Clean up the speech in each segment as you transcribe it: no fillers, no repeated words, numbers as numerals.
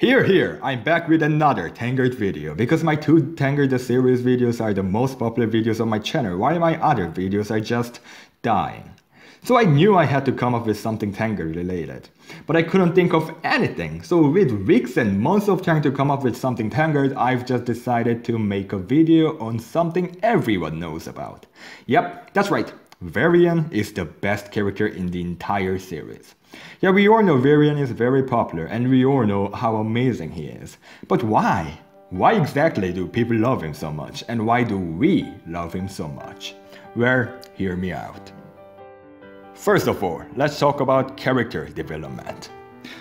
Here, I'm back with another Tangled video because my two Tangled the series videos are the most popular videos on my channel while my other videos are just dying. So I knew I had to come up with something Tangled related, but I couldn't think of anything. So with weeks and months of trying to come up with something Tangled, I've just decided to make a video on something everyone knows about. Yep, that's right. Varian is the best character in the entire series. Yeah, we all know Varian is very popular and we all know how amazing he is. But why? Why exactly do people love him so much? And why do we love him so much? Well, hear me out. First of all, let's talk about character development.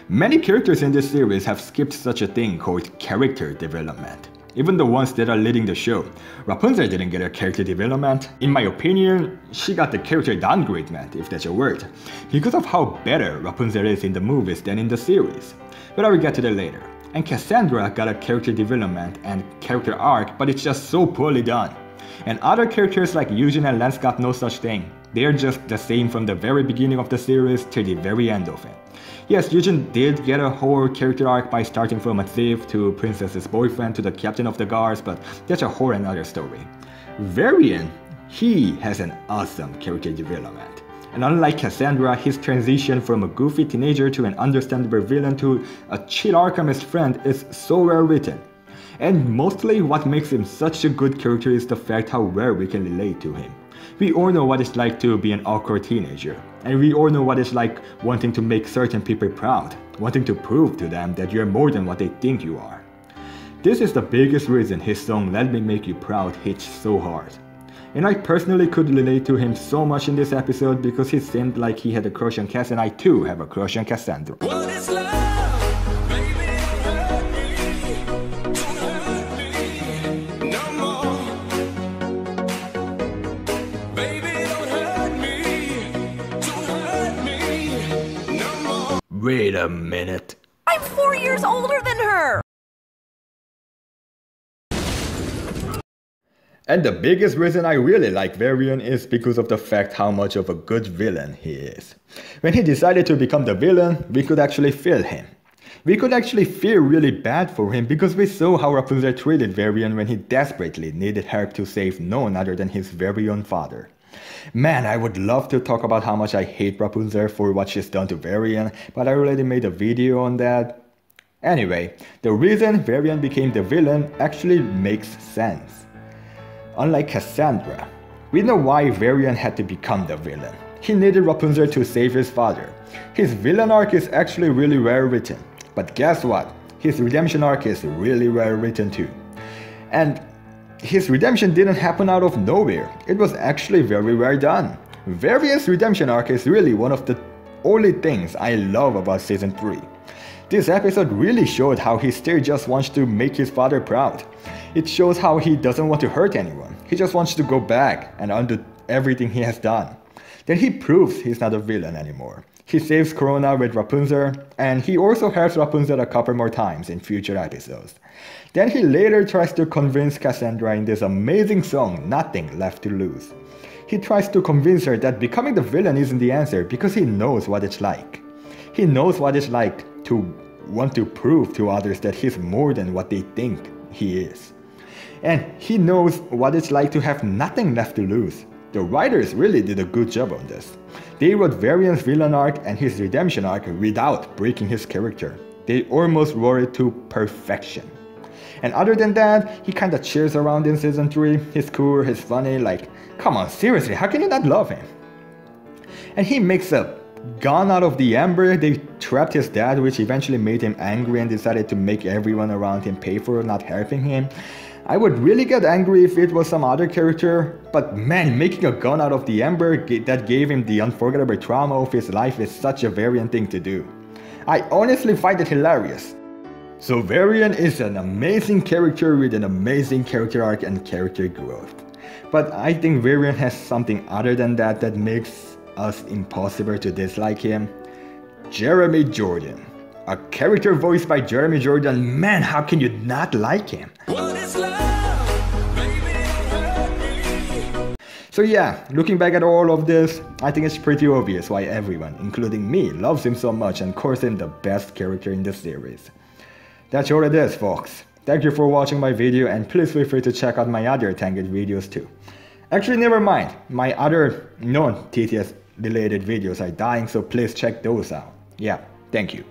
Many characters in this series have skipped such a thing called character development. Even the ones that are leading the show. Rapunzel didn't get a character development. In my opinion, she got the character downgradement, if that's a word, because of how better Rapunzel is in the movies than in the series. But I will get to that later. And Cassandra got a character development and character arc, but it's just so poorly done. And other characters like Eugene and Lance got no such thing. They are just the same from the very beginning of the series till the very end of it. Yes, Eugene did get a whole character arc by starting from a thief to Princess's boyfriend to the captain of the guards, but that's a whole another story. Varian, he has an awesome character development. And unlike Cassandra, his transition from a goofy teenager to an understandable villain to a chill Arkhamist friend is so well written. And mostly what makes him such a good character is the fact how well we can relate to him. We all know what it's like to be an awkward teenager, and we all know what it's like wanting to make certain people proud, wanting to prove to them that you're more than what they think you are. This is the biggest reason his song Let Me Make You Proud hits so hard. And I personally could relate to him so much in this episode because he seemed like he had a crush on Cass, and I too have a crush on Cassandra. What is love? Wait a minute. I'm 4 years older than her! And the biggest reason I really like Varian is because of the fact how much of a good villain he is. When he decided to become the villain, we could actually feel him. We could actually feel really bad for him because we saw how Rapunzel treated Varian when he desperately needed help to save no one other than his very own father. Man, I would love to talk about how much I hate Rapunzel for what she's done to Varian, but I already made a video on that. Anyway, the reason Varian became the villain actually makes sense. Unlike Cassandra, we know why Varian had to become the villain. He needed Rapunzel to save his father. His villain arc is actually really well written. But guess what? His redemption arc is really well written too. And his redemption didn't happen out of nowhere. It was actually very well done. Varian's redemption arc is really one of the only things I love about Season 3. This episode really showed how he still just wants to make his father proud. It shows how he doesn't want to hurt anyone. He just wants to go back and undo everything he has done. Then he proves he's not a villain anymore. He saves Corona with Rapunzel, and he also helps Rapunzel a couple more times in future episodes. Then he later tries to convince Cassandra in this amazing song, Nothing Left to Lose. He tries to convince her that becoming the villain isn't the answer because he knows what it's like. He knows what it's like to want to prove to others that he's more than what they think he is. And he knows what it's like to have nothing left to lose. The writers really did a good job on this. They wrote Varian's villain arc and his redemption arc without breaking his character. They almost wrote it to perfection. And other than that, he kinda cheers around in Season 3, he's cool, he's funny, like, come on, seriously, how can you not love him? And he makes a gun out of the amber. They trapped his dad, which eventually made him angry and decided to make everyone around him pay for not helping him. I would really get angry if it was some other character, but man, making a gun out of the ember that gave him the unforgettable trauma of his life is such a Varian thing to do. I honestly find it hilarious. So Varian is an amazing character with an amazing character arc and character growth. But I think Varian has something other than that that makes us impossible to dislike him. Jeremy Jordan. A character voiced by Jeremy Jordan, man, how can you not like him? So yeah, looking back at all of this, I think it's pretty obvious why everyone, including me, loves him so much and calls him the best character in the series. That's all it is, folks. Thank you for watching my video, and please feel free to check out my other Tangled videos too. Actually, never mind, my other non-TTS related videos are dying, so please check those out. Yeah, thank you.